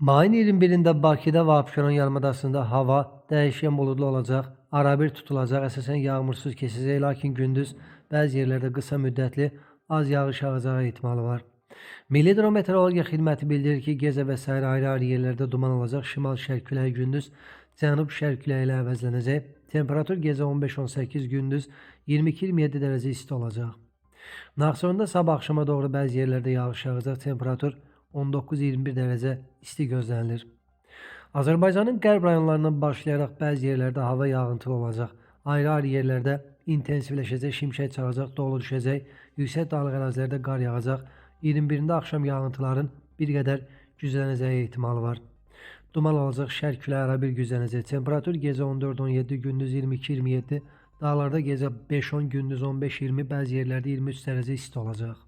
Mayın 21-də Bakıda və Abşeron yarımadasında hava dəyişkən buludlu olacaq, arabir tutulacaq, əsasən yağmursuz keçəcək, lakin gündüz bəzi yerlərdə qısa müddətli az yağış yağacağı ehtimalı var. Milli Hidrometeorologiya Xidməti bildirir ki, gecə və səhər ayrı-ayrı yerlərdə duman olacaq, şimal-şərq küləyi gündüz cənub-şərq küləyi ilə əvəzlənəcək. Temperatur gecə 15-18, gündüz 22-27 dərəcə isti olacaq. Naxçıvanda sabah axşama doğru bəzi yerlərdə yağış yağacaq, temperatur 19-21 dərəcə isti gözlənilir. Azərbaycanın qərb rayonlarından başlayaraq bəzi yerlərdə hava yağıntılı olacaq. Ayrı-ayrı yerlərdə intensivləşəcək, şimşək çağacaq, dolu düşəcək, yüksək dağlıq ərazilərdə qar yağacaq. 21-də axşam yağıntıların bir qədər güclənəcəyi ehtimalı var. Duman olacaq, şərq küləyi arabir güclənəcək. Temperatur gecə 14-17, gündüz 22-27, dağlarda gecə 5-10, gündüz 15-20, bəzi yerlərdə 23 dərəcə isti olacaq.